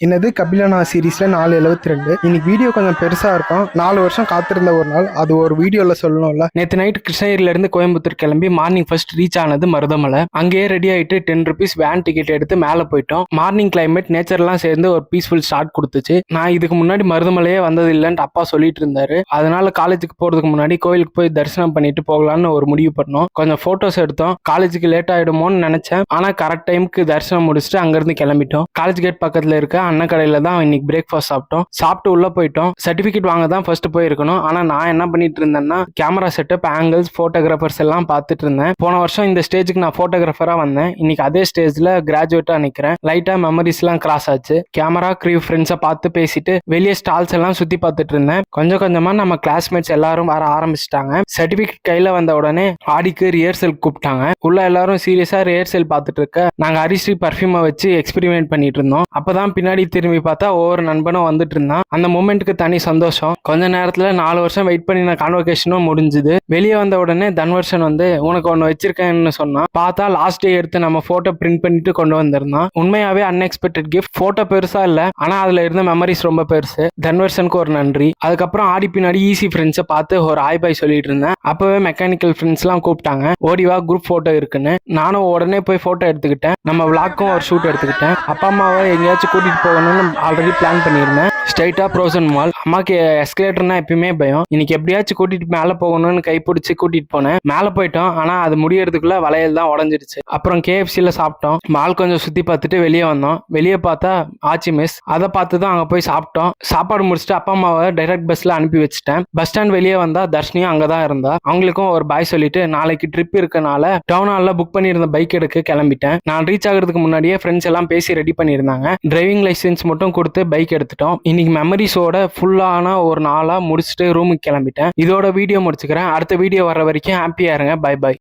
என்னது கபிலனா சீரீஸ்ல 472. இன்னைக்கு வீடியோ கொஞ்சம் பெருசா இருக்கும். 4 வருஷம் காத்திருந்த ஒரு நாள், அது ஒரு வீடியோல சொல்லணும்ல. நேற்று நைட் கிருஷ்ணகிரில இருந்து கோயம்புத்தூர் கிளம்பி மார்னிங் ஃபர்ஸ்ட் ரீச் ஆனது மருதமலை. அங்கேயே ரெடி ஆயிட்டு 10 rupees வேன் டிக்கெட் எடுத்து மேலே போயிட்டோம். மார்னிங் கிளைமேட் நேச்சர்லாம் சேர்ந்து ஒரு பீஸ்ஃபுல் ஸ்டார்ட் கொடுத்துச்சு. நான் இதுக்கு முன்னாடி மருதமலையே வந்தது இல்லைன்ட்டு அப்பா சொல்லிட்டு இருந்தாரு. அதனால காலேஜுக்கு போறதுக்கு முன்னாடி கோயிலுக்கு போய் தரிசனம் பண்ணிட்டு போகலான்னு ஒரு முடிவு பண்ணோம். கொஞ்சம் போட்டோஸ் எடுத்தோம். காலேஜுக்கு லேட் ஆயிடுமோன்னு நினைச்சேன். ஆனா கரெக்ட் டைமுக்கு தரிசனம் முடிச்சுட்டு அங்கிருந்து கிளம்பிட்டோம். காலேஜ் கேட் பக்கத்துல இருக்க அண்ணன் கடையில தான் இன்னைக்கு பிரேக்ஃபாஸ்ட் சாப்பிட்டோம். சாப்பிட்டு உள்ள போயிட்டோம். சர்டிபிகேட் வாங்க தான் ஃபர்ஸ்ட் போயிருக்கணும். ஆனா நான் என்ன பண்ணிட்டு இருந்தேன்னா கேமரா செட்டப், ஆங்கிள்ஸ், போட்டோகிராஃபர்ஸ் எல்லாம் பார்த்துட்டு இருந்தேன். போன வருஷம் இந்த ஸ்டேஜுக்கு நான் போட்டோகிராஃபரா வந்தேன். இன்னைக்கு அதே ஸ்டேஜ்ல கிராஜுவேட்டா நிக்கிறேன். லைட்டா மெமரிஸ் எல்லாம் கிராஸ் ஆச்சு. கேமரா கிரூ ஃப்ரெண்ட்ஸை பார்த்து பேசிட்டு வெளியே ஸ்டால்ஸ் எல்லாம் சுத்தி பார்த்துட்டு இருந்தேன். கொஞ்சம் கொஞ்சமா நம்ம கிளாஸ்மேட்ஸ் எல்லாரும் வர ஆரம்பிச்சிட்டாங்க. சர்டிபிகேட் கையில வந்த உடனே ஆடிக்கு ரிஹர்சல் கூப்பிட்டாங்க. உள்ள எல்லாரும் சீரியஸா ரிஹர்சல் பார்த்துட்டு இருக்க நாங்க ஹரிஸ்ரீ பர்ஃபியூமை வச்சு எக்ஸ்பெரிமெண்ட் பண்ணிட்டு இருந்தோம். அப்பதான் பின்னாடி திரும்பி பார்த்தா ஒவ்வொரு நண்பனும் வந்துட்டு இருந்தான். அந்த மூமெண்ட்டுக்கு தனி சந்தோஷம். கொஞ்ச நேரத்துல 4 வருஷம் வெயிட் பண்ணின கான்வகேஷனும் முடிஞ்சுது. வெளியே வந்த உடனே தன்வர்ஷன் வந்து உனக்கு ஒன்னு வச்சிருக்கேன்னு சொன்னான். பார்த்தா லாஸ்ட் டே எடுத்து நம்ம போட்டோ பிரிண்ட் பண்ணிட்டு கொண்டு வந்திருந்தான். உண்மையாவே அன்எக்ஸ்பெக்டட் கிஃப்ட். போட்டோ பெருசா இல்ல, ஆனா அதுல இருந்த மெமரிஸ் ரொம்ப பெருசு. தன்வர்ஷனுக்கு ஒரு நன்றி. அதுக்கப்புறம் ஆடி பின்னாடி ஈஸி ஃப்ரெண்ட்ஸை பார்த்து ஒரு ஹாய் பாய் சொல்லிட்டு இருந்தேன். அப்பவே மெக்கானிக்கல் ஃப்ரெண்ட்ஸ் எல்லாம் கூப்பிட்டாங்க. ஓடிவா குரூப் போட்டோ இருக்குன்னு. நானும் உடனே போய் போட்டோ எடுத்துக்கிட்டேன். நம்ம விளாக்கும் ஒரு ஷூட் எடுத்துக்கிட்டேன். அப்பா அம்மாவை எங்கேயாச்சும் கூட்டிட்டு போகணும்னு ஆல்ரெடி பிளான் பண்ணியிருந்தேன். ஸ்ட்ரைட்டா ப்ரோசன் மால். அம்மாக்கு எஸ்கலேட்டர்னா எப்பயுமே பயம். இன்னைக்கு எப்படியாச்சும் கூட்டிட்டு மேலே போகணும்னு கைப்பிடிச்சு கூட்டிட்டு போனேன். மேலே போயிட்டோம். ஆனா அது முடியறதுக்குள்ள வளையல் தான் உடஞ்சிருச்சு. அப்புறம் KFCல சாப்பிட்டோம். மால் கொஞ்சம் சுத்தி பார்த்துட்டு வெளியே வந்தோம். வெளியே பார்த்தா ஆச்சி மெஸ். அதை பார்த்து தான் அங்க போய் சாப்பிட்டோம். சாப்பாடு முடிச்சுட்டு அப்பா அம்மாவை டைரக்ட் பஸ்ல அனுப்பி வச்சுட்டேன். பஸ் ஸ்டாண்ட் வெளியே வந்தா தர்ஷினியும் அங்கதான் இருந்தா. அவங்களுக்கும் ஒரு பாய் சொல்லிட்டு நாளைக்கு ட்ரிப் இருக்கனால டவுன் ஹால்ல புக் பண்ணியிருந்த பைக் எடுக்க கிளம்பிட்டேன். நான் ரீச் ஆகிறதுக்கு முன்னாடியே ஃப்ரெண்ட்ஸ் எல்லாம் பேசி ரெடி பண்ணியிருந்தாங்க. டிரைவிங் லைசன்ஸ் மட்டும் கொடுத்து பைக் எடுத்துட்டோம். இன்னைக்கு மெமரிஸோட ஃபுல்லான ஒரு நாளா முடிச்சுட்டு ரூமுக்கு கிளம்பிட்டேன். இதோட வீடியோ முடிச்சுக்கிறேன். அடுத்த வீடியோ வர வரைக்கும் ஹாப்பியா இருங்க. Bye by.